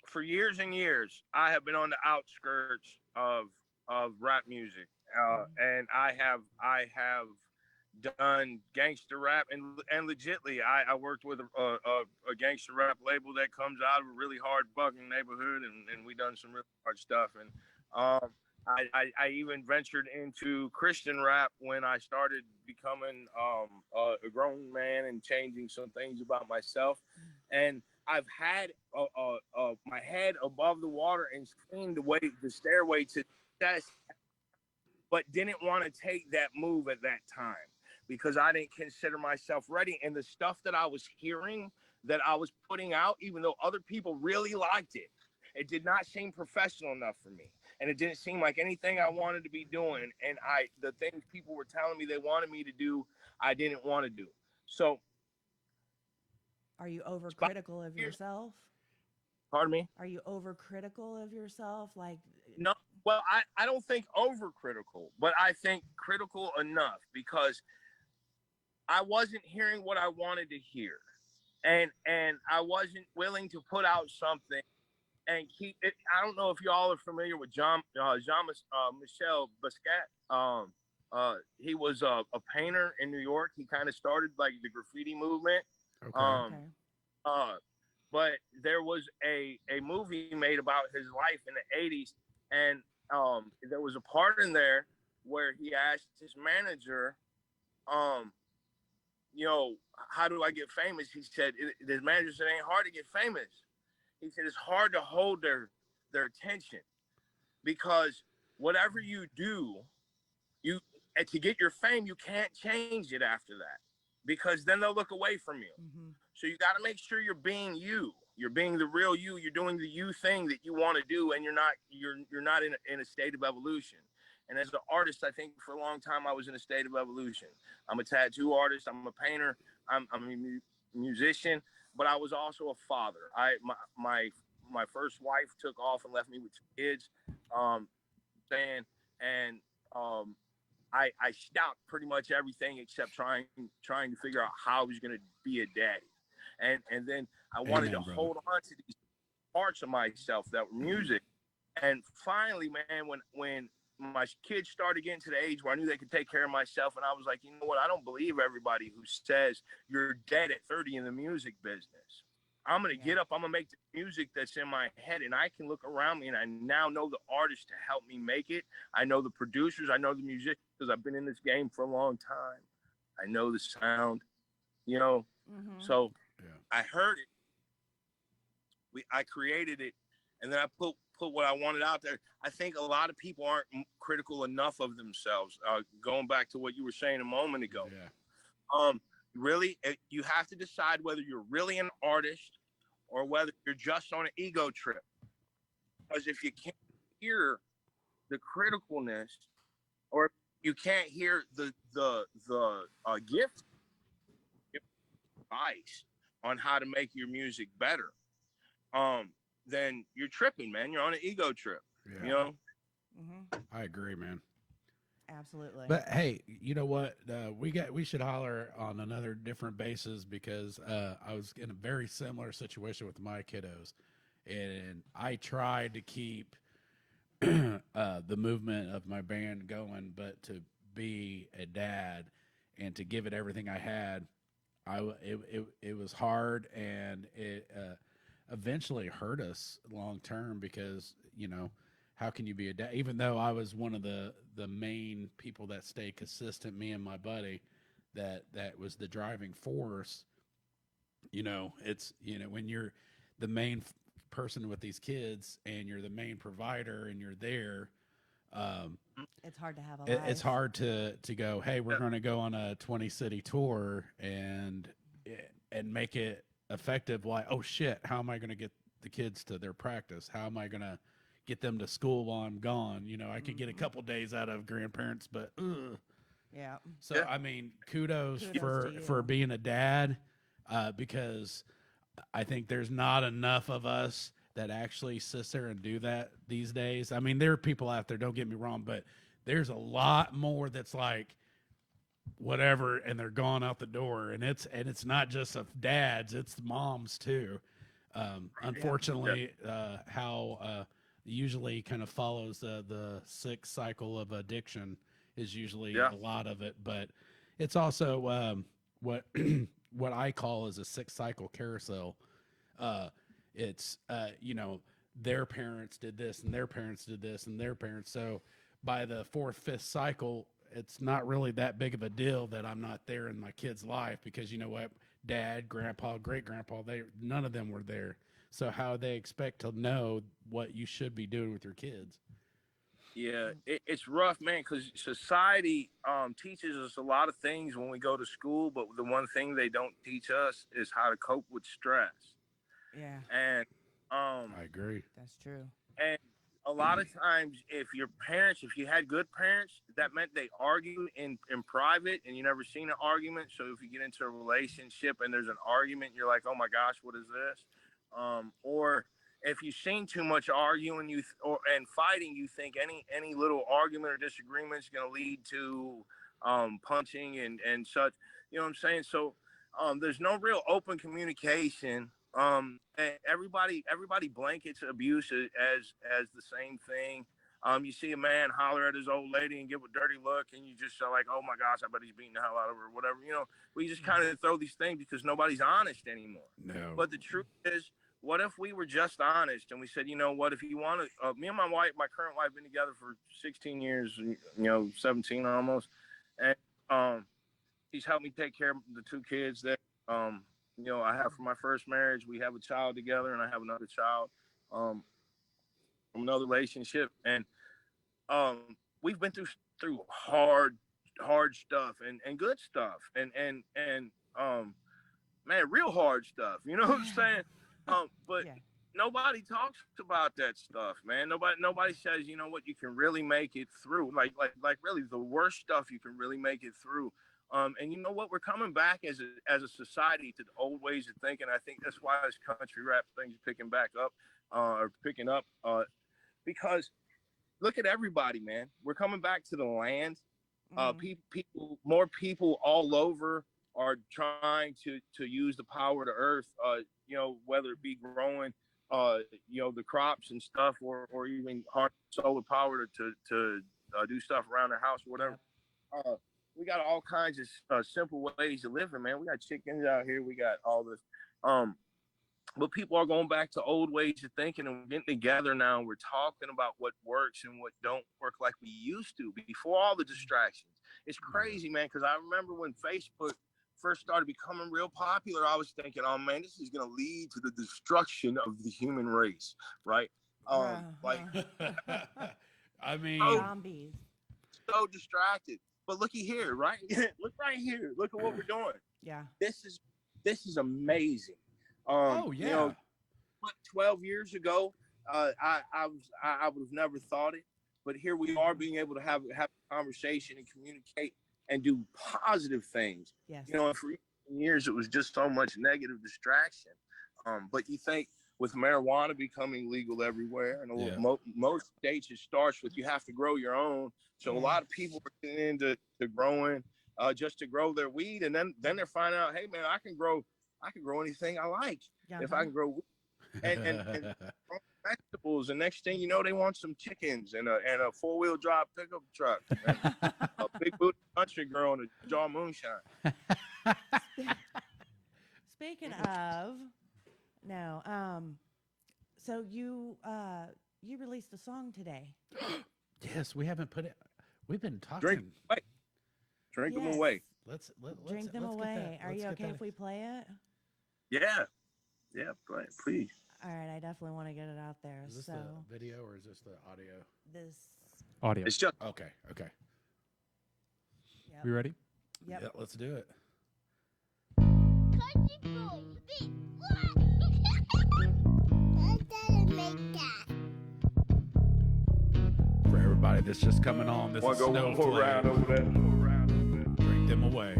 Speaker 4: for years and years, I have been on the outskirts of rap music, and I have done gangster rap, and legitly, I worked with a gangster rap label that comes out of a really hard fucking neighborhood, and we done some really hard stuff, and I even ventured into Christian rap when I started becoming a grown man and changing some things about myself. And I've had my head above the water and seen the stairway to success, but didn't want to take that move at that time because I didn't consider myself ready. And the stuff that I was hearing that I was putting out, even though other people really liked it, it did not seem professional enough for me. And it didn't seem like anything I wanted to be doing. And the things people were telling me they wanted me to do, I didn't want to do. So,
Speaker 2: Are you overcritical of yourself?
Speaker 4: pardon me?
Speaker 2: Are you overcritical of yourself? Like,
Speaker 4: No, well, I don't think overcritical, but I think critical enough because I wasn't hearing what I wanted to hear. And I wasn't willing to put out something and keep it. I don't know if y'all are familiar with Michel Basquiat. He was a painter in New York. He kind of started like the graffiti movement.
Speaker 3: Okay.
Speaker 2: okay.
Speaker 4: But there was a movie made about his life in the 80s, and there was a part in there where he asked his manager, you know, how do I get famous? He said, the manager said, it ain't hard to get famous. He said, it's hard to hold their attention because whatever you do, and to get your fame, you can't change it after that because then they'll look away from you.
Speaker 2: Mm-hmm.
Speaker 4: So you got to make sure you're being you. You're being the real you. You're doing the you thing that you want to do, and you're not in a state of evolution. And as an artist, I think for a long time I was in a state of evolution. I'm a tattoo artist. I'm a painter. I'm a musician, but I was also a father. My first wife took off and left me with 2 kids. I stopped pretty much everything except trying to figure out how I was going to be a daddy. And then I wanted to hold on to these parts of myself that were music. And finally, man, when my kids started getting to the age where I knew they could take care of myself, and I was like, you know what? I don't believe everybody who says you're dead at 30 in the music business. I'm going to get up. I'm going to make the music that's in my head, and I can look around me, and I now know the artists to help me make it. I know the producers. I know the musicians because I've been in this game for a long time. I know the sound, you know.
Speaker 2: Mm-hmm.
Speaker 4: So I heard it. I created it, and then I put what I wanted out there. I think a lot of people aren't critical enough of themselves. Going back to what you were saying a moment ago. Yeah. Really, you have to decide whether you're really an artist or whether you're just on an ego trip. Because if you can't hear the criticalness, or you can't hear the gift advice on how to make your music better, then you're tripping, man. You're on an ego trip. Yeah. You know.
Speaker 2: Mm-hmm.
Speaker 3: I agree, man.
Speaker 2: Absolutely.
Speaker 3: But hey, you know what? We should holler on another different basis because I was in a very similar situation with my kiddos, and I tried to keep the movement of my band going, but to be a dad and to give it everything I had, it was hard, and it eventually hurt us long term because, you know, how can you be a dad? Even though I was one of the main people that stayed consistent, me and my buddy, that was the driving force. You know, it's, you know, when you're the main person with these kids and you're the main provider and you're there,
Speaker 2: it's hard to have a life.
Speaker 3: It's hard to go, hey, we're going to go on a 20 city tour and make it effective. Like, oh shit, how am I going to get the kids to their practice? How am I going to get them to school while I'm gone? You know, I could get a couple days out of grandparents, but
Speaker 2: yeah.
Speaker 3: So I mean, kudos for being a dad, because I think there's not enough of us that actually sits there and do that these days. I mean, there are people out there, don't get me wrong, but there's a lot more that's like whatever, and they're gone out the door, and it's not just of dads, it's moms too. Unfortunately, how usually kind of follows the sick cycle of addiction is usually a lot of it, but it's also what what I call is a sick cycle carousel. It's you know, their parents did this and their parents did this and their parents. So by the fourth, fifth cycle, it's not really that big of a deal that I'm not there in my kid's life, because you know what? Dad, grandpa, great grandpa, none of them were there. So how they expect to know what you should be doing with your kids?
Speaker 4: Yeah, it's rough, man, because society teaches us a lot of things when we go to school, but the one thing they don't teach us is how to cope with stress.
Speaker 2: Yeah,
Speaker 4: And
Speaker 3: I agree.
Speaker 2: that's true.
Speaker 4: and a lot of times, if you had good parents, that meant they argued in private, and you never seen an argument. So if you get into a relationship and there's an argument, you're like, oh my gosh, what is this? Or if you've seen too much arguing and fighting, you think any little argument or disagreement is going to lead to punching and such. You know what I'm saying? So there's no real open communication. And everybody blankets abuse as the same thing. You see a man holler at his old lady and give a dirty look, and you just are like, oh my gosh, I bet he's beating the hell out of her, or whatever. You know, we just kind of throw these things because nobody's honest anymore.
Speaker 3: No.
Speaker 4: But the truth is, what if we were just honest and we said, you know what, if you want to, me and my current wife, been together for 16 years, 17 almost. And she's helped me take care of the two kids that, I have from my first marriage. We have a child together, and I have another child from another relationship. And we've been through hard stuff and good stuff and man, real hard stuff. You know what I'm saying? But yeah. Nobody talks about that stuff, man. Nobody says, you know what, you can really make it through. Like really the worst stuff, you can really make it through. And you know what? We're coming back as a society to the old ways of thinking. I think that's why this country rap thing is picking up, because look at everybody, man. We're coming back to the land. More people all over are trying to use the power of the earth, whether it be growing, the crops and stuff, or even harness solar power to do stuff around their house or whatever. We got all kinds of simple ways of living, man. We got chickens out here. We got all this. But people are going back to old ways of thinking, and we're getting together now. And we're talking about what works and what don't work like we used to before all the distractions. It's crazy, man, because I remember when Facebook first started becoming real popular, I was thinking, oh, man, this is going to lead to the destruction of the human race, right?
Speaker 2: Like,
Speaker 3: I mean,
Speaker 2: zombies.
Speaker 4: So distracted. But looky here, right? Look right here. Look at what we're doing.
Speaker 2: Yeah.
Speaker 4: This is amazing. 12 years ago, I would have never thought it, but here we are, being able to have a conversation and communicate and do positive things.
Speaker 2: Yes.
Speaker 4: For years it was just so much negative distraction. But you think with marijuana becoming legal everywhere, and most states it starts with you have to grow your own. So a lot of people are getting into growing just to grow their weed, and then they're finding out, hey man, I can grow anything I like if I can grow weed and vegetables. And next thing you know, they want some chickens and a 4-wheel drive pickup truck, and a big booty country girl and a jar of moonshine.
Speaker 2: Speaking of, so you released a song today.
Speaker 3: Yes, we haven't put it. We've been talking.
Speaker 4: Drink them away.
Speaker 3: Let's
Speaker 2: drink them away. Are you okay if we play it?
Speaker 4: Yeah, play it, please.
Speaker 2: All right, I definitely want to get it out there.
Speaker 3: Is this the video or is this the audio?
Speaker 2: This
Speaker 5: audio.
Speaker 4: It's just
Speaker 3: okay.
Speaker 2: Yep.
Speaker 5: We ready?
Speaker 2: Yep.
Speaker 3: Yeah, let's do it. For everybody that's just coming on, this is Sno Flake. Drink them away.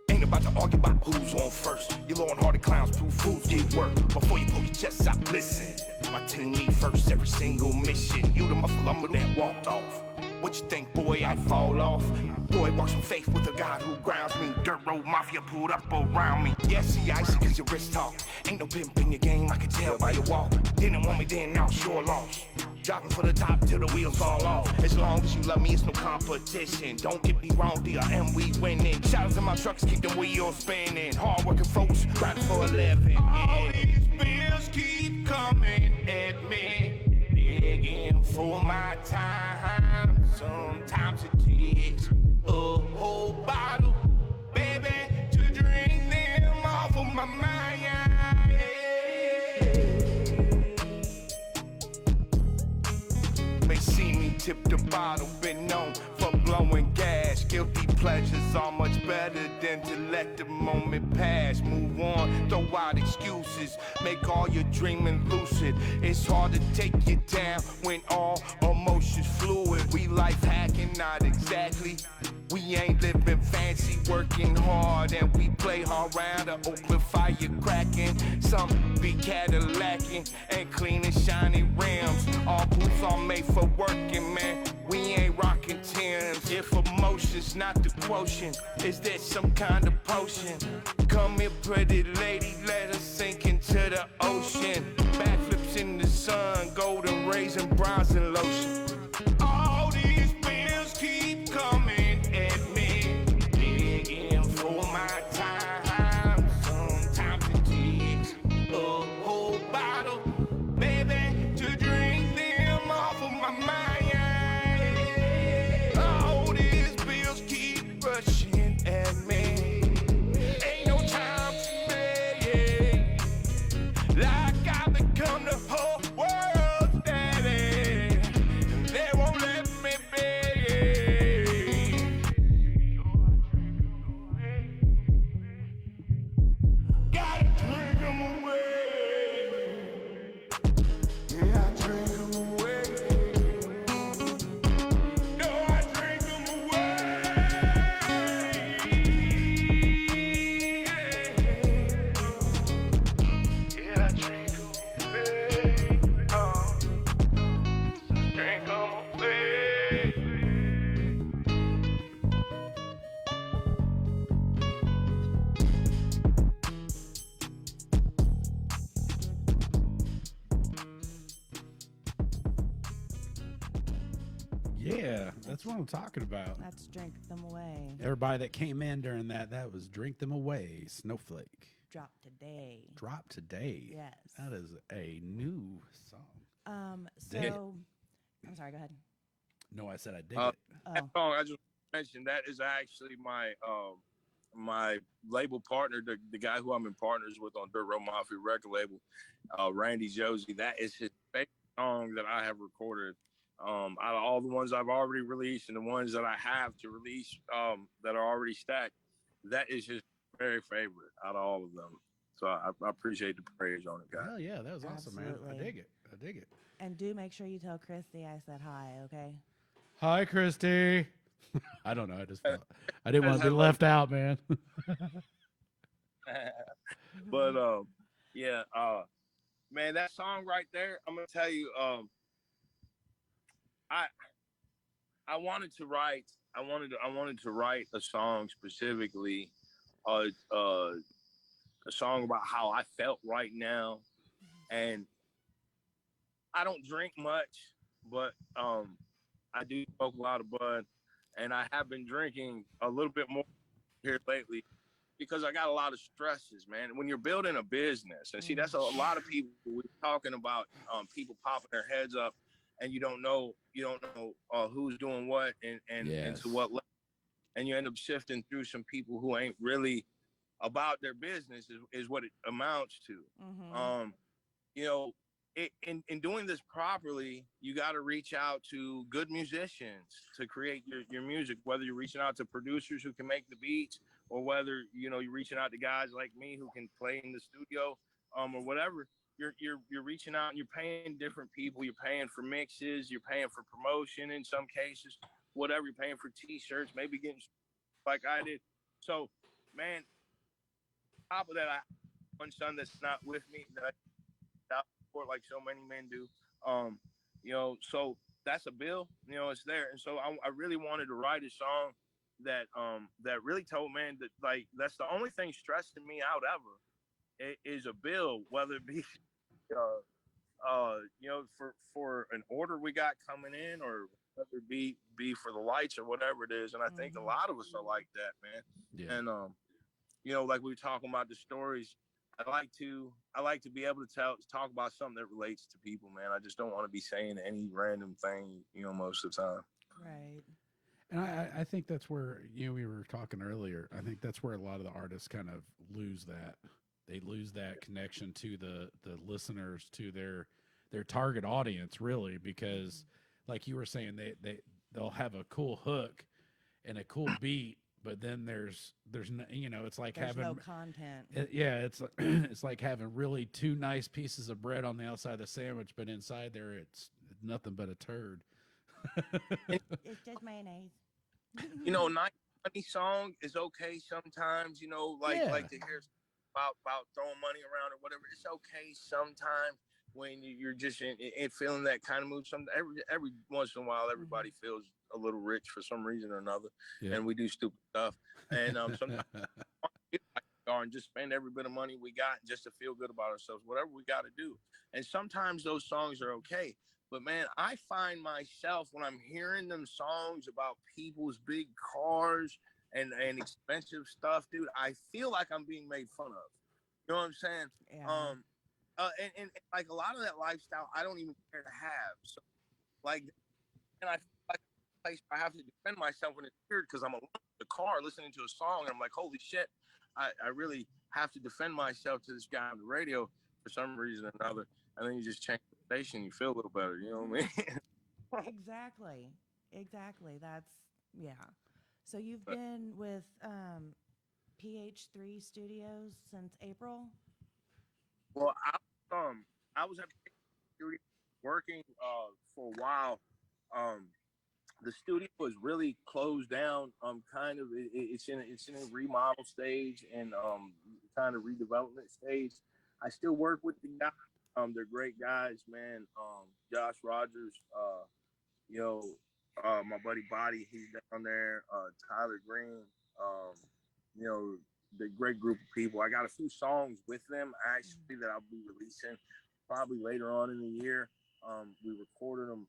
Speaker 1: Ain't about to argue about who's on first. You low-and-hearted clowns prove fools get work. Before you pull your chest out, listen. My team need first every single mission. You the muffle lumber that walked off. What you think, boy, I'd fall off? Boy, walk some faith with a God who grounds me. Dirt road mafia pulled up around me. Yeah, see, icy cause your wrist talk. Ain't no pimp in your game, I can tell by your walk. Didn't want me then, now sure lost. Dropping for the top till the wheels fall off. As long as you love me, it's no competition. Don't get me wrong, DRM, we winning. Shout out to my trucks, keep the wheels spinning. Hard working folks, riding for 11. Yeah. bills keep coming at me, begging for my time. Sometimes it takes a whole bottle, baby, to drink them off of my mind. May see me tip the bottle, been known for blowing gas. Guilty pleasures are much better than to let the moment pass. Move on, throw out excuses, make all your dreaming lucid. It's hard to take you down when all emotions fluid. We life hacking, not exactly. We ain't living fancy, working hard, and we play hard round the Oakland fire cracking. Some be Cadillacing and clean and shiny rims. All boots are made for working, man. We ain't rocking Timbs. If emotion's not the quotient, is there some kind of potion? Come here, pretty lady, let us sink into the ocean. Backflips in the sun, golden rays and bronzing lotion. All these bills keep coming at me, begging for my time. Sometimes it takes a whole bottle, baby, to drink them off of my mind. All these bills keep rushing at me. Ain't no time to pay. Like I've become the whole world's daddy. They won't let me be. Gotta drink them away. Yeah, I drink them away. No, I drink them away. Yeah, I drink them away. Drink them away.
Speaker 3: Yeah, that's what I'm talking about.
Speaker 2: Let's drink them away.
Speaker 3: Everybody that came in during that was Drink Them Away, Sno Flake.
Speaker 2: Drop today.
Speaker 3: Drop today.
Speaker 2: Yes.
Speaker 3: That is a new song. Dig it.
Speaker 2: So I'm sorry, go ahead.
Speaker 3: No, I said I dig
Speaker 4: Uh,
Speaker 3: it.
Speaker 4: That song I just mentioned, that is actually my my label partner, the guy who I'm in partners with on Dirt Road Mafia record label, Randy Josie. That is his favorite song that I have recorded. Out of all the ones I've already released and the ones that I have to release that are already stacked, that is his very favorite out of all of them. So I appreciate the praise on it, guys.
Speaker 3: Hell yeah, that was awesome, man. I
Speaker 2: Absolutely.
Speaker 3: dig it. I dig it.
Speaker 2: And do make sure you tell Christy I said hi, okay?
Speaker 3: Hi, Christy. I don't know. I just felt I didn't want to be left out, man.
Speaker 4: But yeah, man, that song right there, I'm gonna tell you, I wanted to write a song specifically, a song about how I felt right now, and I don't drink much, but I do smoke a lot of bud, and I have been drinking a little bit more here lately because I got a lot of stresses, man. When you're building a business, and see, that's a lot of people we're talking about, people popping their heads up, and you don't know who's doing what and to what level, and you end up shifting through some people who ain't really about their business is what it amounts to. You know, in doing this properly, you got to reach out to good musicians to create your music, whether you're reaching out to producers who can make the beats, or whether, you're reaching out to guys like me who can play in the studio, or whatever. You're reaching out and you're paying different people. You're paying for mixes, you're paying for promotion in some cases, whatever. You're paying for t-shirts, maybe getting like I did. So, man, on top of that, I have one son that's not with me that I support like so many men do. So that's a bill, it's there. And so I really wanted to write a song that really told man that, like, that's the only thing stressing me out ever is a bill, whether it be for an order we got coming in, or whether it be for the lights or whatever it is. And I think a lot of us are like that, man.
Speaker 3: Yeah.
Speaker 4: And like we were talking about the stories, I like to be able to talk about something that relates to people, man. I just don't want to be saying any random thing, most of the time.
Speaker 2: Right.
Speaker 3: And I think that's where, we were talking earlier. I think that's where a lot of the artists kind of lose that. They lose that connection to the listeners, to their target audience, really, because like you were saying, they'll have a cool hook and a cool beat, but then there's no, it's like
Speaker 2: There's
Speaker 3: having
Speaker 2: no content.
Speaker 3: it's it's like having really two nice pieces of bread on the outside of the sandwich, but inside there it's nothing but a turd.
Speaker 2: It's just mayonnaise.
Speaker 4: Not funny song is okay sometimes. Like to hear about throwing money around or whatever. It's okay sometimes when you're just in feeling that kind of mood. Every once in a while, everybody feels a little rich for some reason or another, and we do stupid stuff. And sometimes and just spend every bit of money we got just to feel good about ourselves, whatever we got to do. And sometimes those songs are okay. But man, I find myself when I'm hearing them songs about people's big cars and expensive stuff, dude, I feel like I'm being made fun of. You know what I'm saying?
Speaker 2: Yeah.
Speaker 4: And like a lot of that lifestyle, I don't even care to have. So like, and I feel like a place I have to defend myself when it's weird because I'm alone in the car listening to a song and I'm like, holy shit, I really have to defend myself to this guy on the radio for some reason or another. And then you just change the station, you feel a little better. You know what I mean?
Speaker 2: Exactly. That's, yeah. So you've been with PH3 Studios since April?
Speaker 4: Well, I was at the studio working for a while. The studio was really closed down. Kind of it's in a remodel stage and kind of redevelopment stage. I still work with the guys. They're great guys, man. Josh Rogers, my buddy Body, he's down there. Tyler Green, you know, the great group of people. I got a few songs with them actually that I'll be releasing probably later on in the year. We recorded them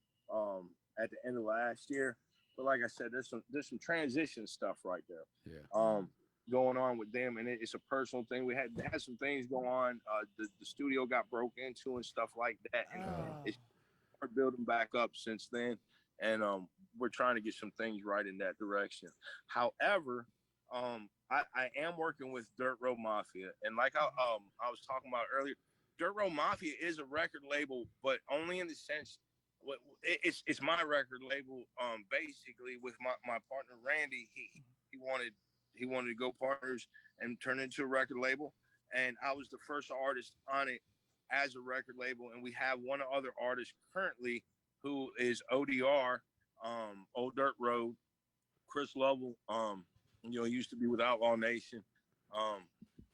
Speaker 4: at the end of last year, but like I said, there's some transition stuff right there.
Speaker 3: Yeah.
Speaker 4: Going on with them, and it's a personal thing. We had some things go on. The studio got broke into and stuff like that, and it's started building back up since then. And we're trying to get some things right in that direction. However, I am working with Dirt Road Mafia, and like I was talking about earlier, Dirt Road Mafia is a record label, but only in the sense it's my record label. Basically, with my partner Randy, he wanted to go partners and turn it into a record label, and I was the first artist on it as a record label, and we have one other artist currently who is ODR, Old Dirt Road, Chris Lovell. He used to be with Outlaw Nation.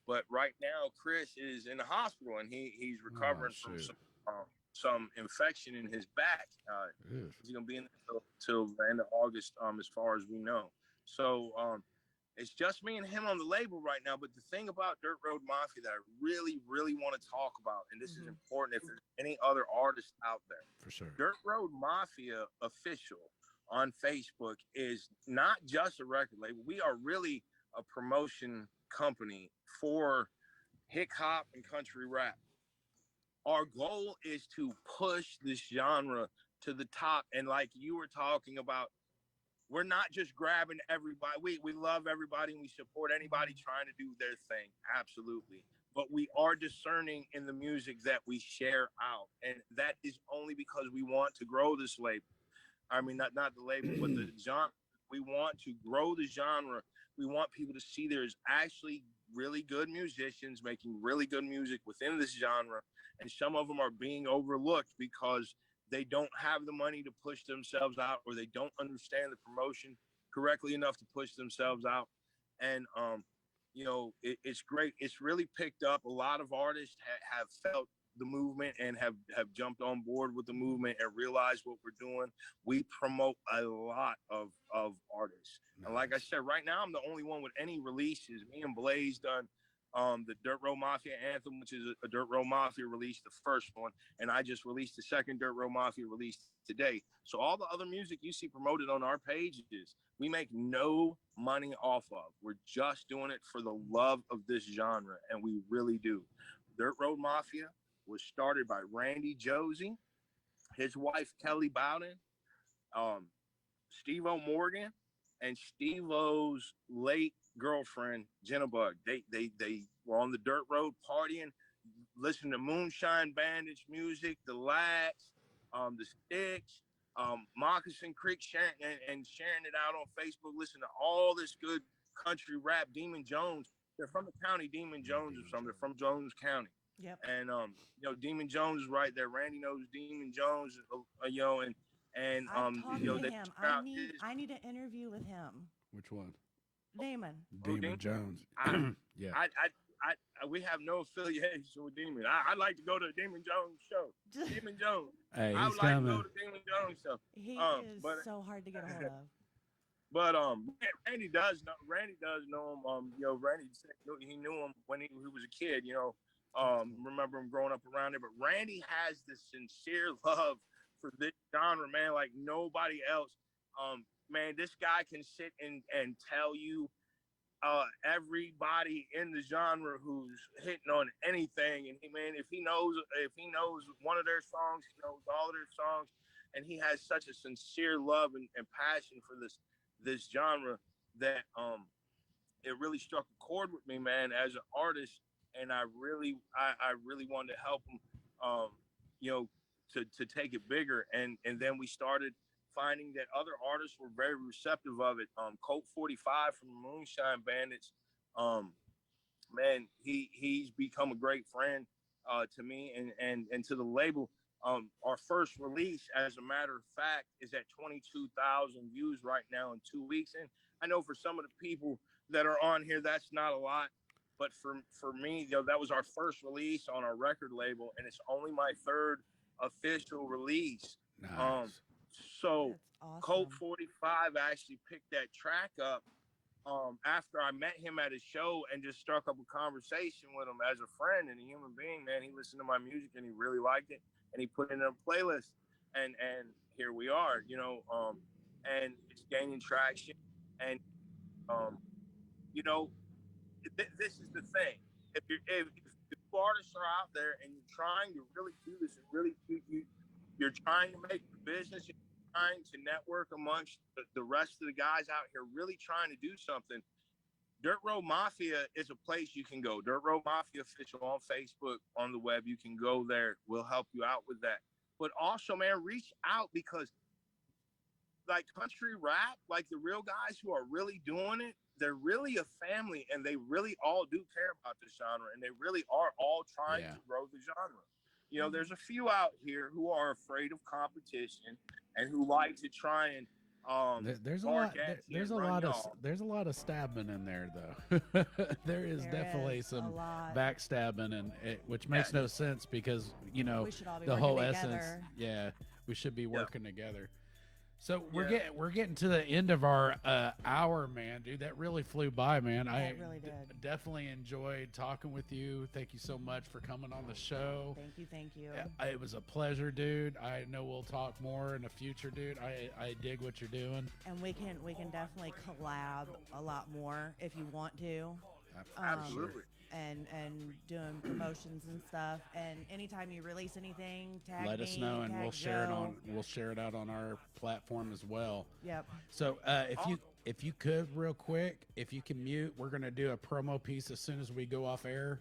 Speaker 4: But right now, Chris is in the hospital and he's recovering from some infection in his back. He's gonna be in there till the end of August, as far as we know. So it's just me and him on the label right now. But the thing about Dirt Road Mafia that I really, really want to talk about, and this is important if there's any other artists out there,
Speaker 3: For sure.
Speaker 4: Dirt Road Mafia official on Facebook is not just a record label. We are really a promotion company for hip hop and country rap. Our goal is to push this genre to the top. And like you were talking about, we're not just grabbing everybody. We love everybody and we support anybody trying to do their thing. Absolutely. But we are discerning in the music that we share out. And that is only because we want to grow this label. I mean, not the label, but the genre. We want to grow the genre. We want people to see there's actually really good musicians making really good music within this genre. And some of them are being overlooked because they don't have the money to push themselves out, or they don't understand the promotion correctly enough to push themselves out. And, it's great. It's really picked up. A lot of artists have felt the movement and have jumped on board with the movement and realized what we're doing. We promote a lot of artists. Nice. And like I said, right now I'm the only one with any releases. Me and Blaze done the Dirt Road Mafia anthem, which is a Dirt Road Mafia release, the first one, and I just released the second Dirt Road Mafia release today. So all the other music you see promoted on our pages, we make no money off of. We're just doing it for the love of this genre, and we really do. Dirt Road Mafia was started by Randy Josie, his wife Kelly Bowden, um, Steve O Morgan, and Steve O's late girlfriend Jenna Bug. They were on the dirt road partying, listening to Moonshine Bandage music, the Lats, the Sticks, Moccasin Creek, sharing it out on Facebook. Listening to all this good country rap. Demon Jones. They're from the county. Demon Jones or something. They're from Jones County.
Speaker 2: Yep.
Speaker 4: And Demon Jones is right there. Randy knows Demon Jones. And
Speaker 2: I've talked to
Speaker 4: they
Speaker 2: him. I need an interview with him.
Speaker 3: Which one?
Speaker 2: Damon.
Speaker 3: Demon Jones. Yeah.
Speaker 4: We have no affiliation with Demon. I'd like to go to the Demon Jones show. Demon Jones.
Speaker 3: Hey,
Speaker 4: I
Speaker 3: he's
Speaker 4: would like
Speaker 3: coming.
Speaker 4: to go to Demon Jones show.
Speaker 2: He is so hard to get a hold of.
Speaker 4: But Randy does know him. Randy said he knew him when he was a kid. Remember him growing up around there. But Randy has this sincere love for this genre, man, like nobody else. Man, this guy can sit and tell you everybody in the genre who's hitting on anything. And if he knows one of their songs, he knows all of their songs. And he has such a sincere love and passion for this genre that it really struck a chord with me, man, as an artist. And I really wanted to help him, to take it bigger. And then we started finding that other artists were very receptive of it. Colt 45 from the Moonshine Bandits, man, he's become a great friend to me and to the label. Our first release, as a matter of fact, is at 22,000 views right now in 2 weeks. And I know for some of the people that are on here, that's not a lot. But for me, that was our first release on our record label, and it's only my third official release.
Speaker 3: Nice.
Speaker 4: So
Speaker 2: awesome.
Speaker 4: Colt 45 actually picked that track up after I met him at his show and just struck up a conversation with him as a friend and a human being. Man, he listened to my music and he really liked it, and he put it in a playlist, and here we are, and it's gaining traction. And this is the thing. If artists are out there and you're trying to really do this and really you're trying to make the business, you're trying to network amongst the rest of the guys out here, really trying to do something, Dirt Road Mafia is a place you can go. Dirt Road Mafia official on Facebook, on the web. You can go there. We'll help you out with that. But also, man, reach out, because like country rap, like the real guys who are really doing it, they're really a family, and they really all do care about this genre, and they really are all trying to grow the genre. There's a few out here who are afraid of competition and who like to try and
Speaker 3: there's a lot of stabbing in there, though. there is definitely some backstabbing, and which makes no sense, because
Speaker 2: we should all be
Speaker 3: the whole
Speaker 2: together.
Speaker 3: essence. Yeah, we should be working together. So we're getting to the end of our hour, man, dude. That really flew by, man. I
Speaker 2: really did.
Speaker 3: Definitely enjoyed talking with you. Thank you so much for coming on the show.
Speaker 2: Thank you.
Speaker 3: It was a pleasure, dude. I know we'll talk more in the future, dude. I dig what you're doing.
Speaker 2: And we can definitely collab a lot more if you want to.
Speaker 4: Absolutely.
Speaker 2: And doing promotions and stuff. And anytime you release anything,
Speaker 3: let us know, and we'll share it out on our platform as well.
Speaker 2: Yep.
Speaker 3: So if you could, real quick, if you can mute, we're gonna do a promo piece as soon as we go off air.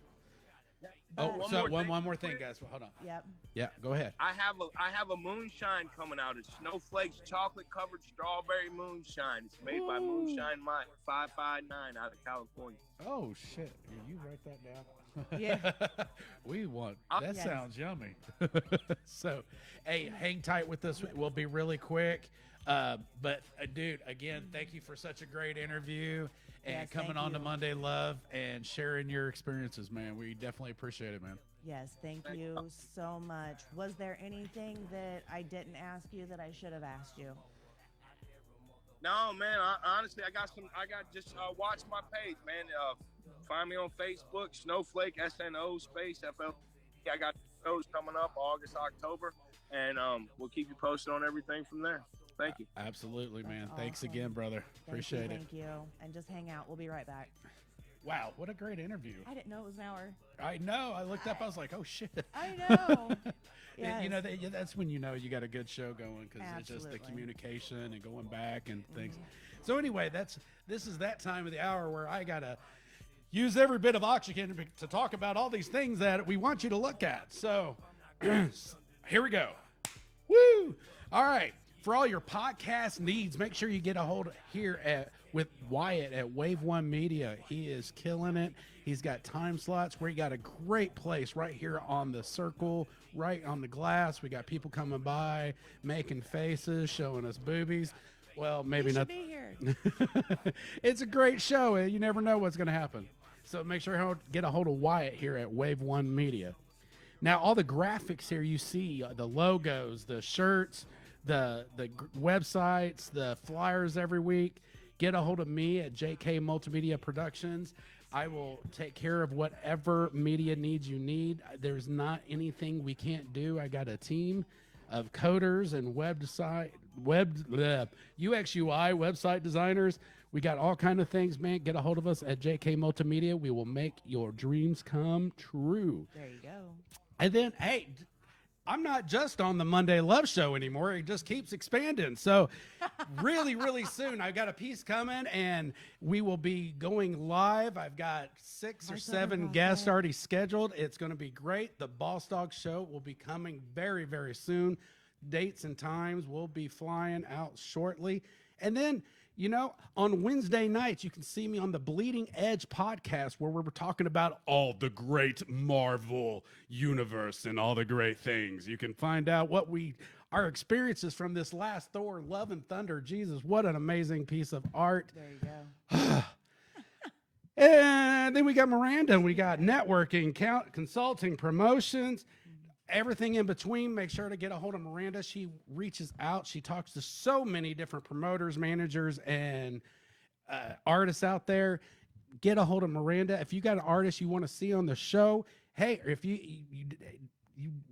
Speaker 3: One more thing, guys. Hold on.
Speaker 2: Yep.
Speaker 3: Yeah, go ahead.
Speaker 4: I have a moonshine coming out. It's Sno Flake's chocolate covered strawberry moonshine. It's made by Moonshine Mike 559 out of California.
Speaker 3: Oh shit! You write that down.
Speaker 2: Yeah.
Speaker 3: We want that.
Speaker 2: Yes.
Speaker 3: Sounds yummy. So, hey, hang tight with us. We'll be really quick. But dude, again, thank you for such a great interview and coming on to Monday Love and sharing your experiences, man. We definitely appreciate it, man.
Speaker 2: Yes, thank you so much. Was there anything that I didn't ask you that I should have asked you?
Speaker 4: No, man. Honestly, I got just watch my page, man. find me on Facebook, Sno Flake, SNO space FL. I got shows coming up August, October, and we'll keep you posted on everything from there. Thank you.
Speaker 3: Absolutely, man.
Speaker 2: That's
Speaker 3: Thanks
Speaker 2: awesome.
Speaker 3: again, brother. Appreciate it.
Speaker 2: Thank you. And just hang out. We'll be right back.
Speaker 3: Wow, what a great interview.
Speaker 2: I didn't know it was an hour.
Speaker 3: I know. I looked up. I was like, oh, shit.
Speaker 2: I know.
Speaker 3: You know, that's when you know you got a good show going, because it's just the
Speaker 2: Absolutely.
Speaker 3: communication and going back and things. So anyway, this is that time of the hour where I got to use every bit of oxygen to talk about all these things that we want you to look at. So here we go. Woo! All right. For all your podcast needs, make sure you get a hold here with Wyatt at Wave One Media. He is killing it. He's got time slots where he got a great place right here on the circle, right on the glass. We got people coming by, making faces, showing us boobies. Well, maybe
Speaker 2: You
Speaker 3: not.
Speaker 2: should be here.
Speaker 3: It's a great show. You never know what's going to happen. So make sure you get a hold of Wyatt here at Wave One Media. Now, all the graphics here you see, the logos, the shirts, the websites, the flyers every week, get a hold of me at JK Multimedia Productions. I will take care of whatever media needs you need. There's not anything we can't do. I got a team of coders and UX UI website designers. We got all kind of things, man. Get a hold of us at JK Multimedia. We will make your dreams come true.
Speaker 2: There you go.
Speaker 3: And then, hey, I'm not just on the Monday Love Show anymore. It just keeps expanding. So really, really soon, I've got a piece coming, and we will be going live. I've got 6 or 7 guests already scheduled. It's going to be great. The Boss Dog Show will be coming very, very soon. Dates and times will be flying out shortly. And then, you know, on Wednesday nights, you can see me on the Bleeding Edge podcast, where we're talking about all the great Marvel universe and all the great things. You can find out what our experiences from this last Thor, Love and Thunder. Jesus, what an amazing piece of art.
Speaker 2: There you go.
Speaker 3: And then we got Miranda, and we got networking, consulting, promotions, everything in between. Make sure to get a hold of Miranda. She reaches out. She talks to so many different promoters, managers, and artists out there. Get a hold of Miranda. If you got an artist you want to see on the show, hey, or if you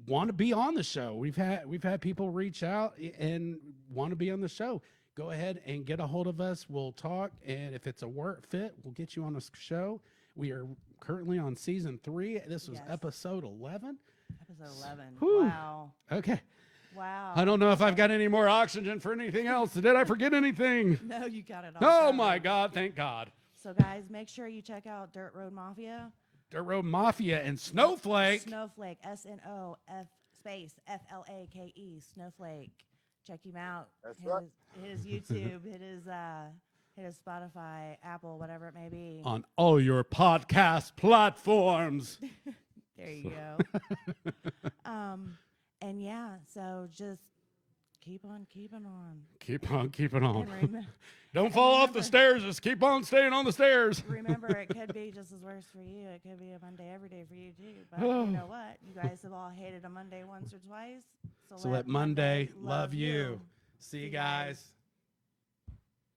Speaker 3: want to be on the show, we've had people reach out and want to be on the show. Go ahead and get a hold of us. We'll talk, and if it's a work fit, we'll get you on the show. We are currently on season 3. This was episode 11.
Speaker 2: Episode 11.
Speaker 3: Whew.
Speaker 2: Wow.
Speaker 3: Okay.
Speaker 2: Wow.
Speaker 3: I don't know if I've got any more oxygen for anything else. Did I forget anything?
Speaker 2: No, you got it all.
Speaker 3: Oh
Speaker 2: covered.
Speaker 3: my God, thank God.
Speaker 2: So guys, make sure you check out Dirt Road Mafia.
Speaker 3: Dirt Road Mafia and Sno Flake.
Speaker 2: Sno Flake, SNO FLAKE, Sno Flake. Check him out.
Speaker 4: That's
Speaker 2: hit
Speaker 4: right.
Speaker 2: His YouTube, hit his Spotify, Apple, whatever it may be.
Speaker 3: On all your podcast platforms.
Speaker 2: There you go. And yeah, so just keep on keeping on.
Speaker 3: Keep on keeping on.
Speaker 2: And
Speaker 3: Don't fall off the stairs. Just keep on staying on the stairs.
Speaker 2: remember, it could be just as worse for you. It could be a Monday every day for you too. But you know what? You guys have all hated a Monday once or twice.
Speaker 3: So let Monday love you. See you guys.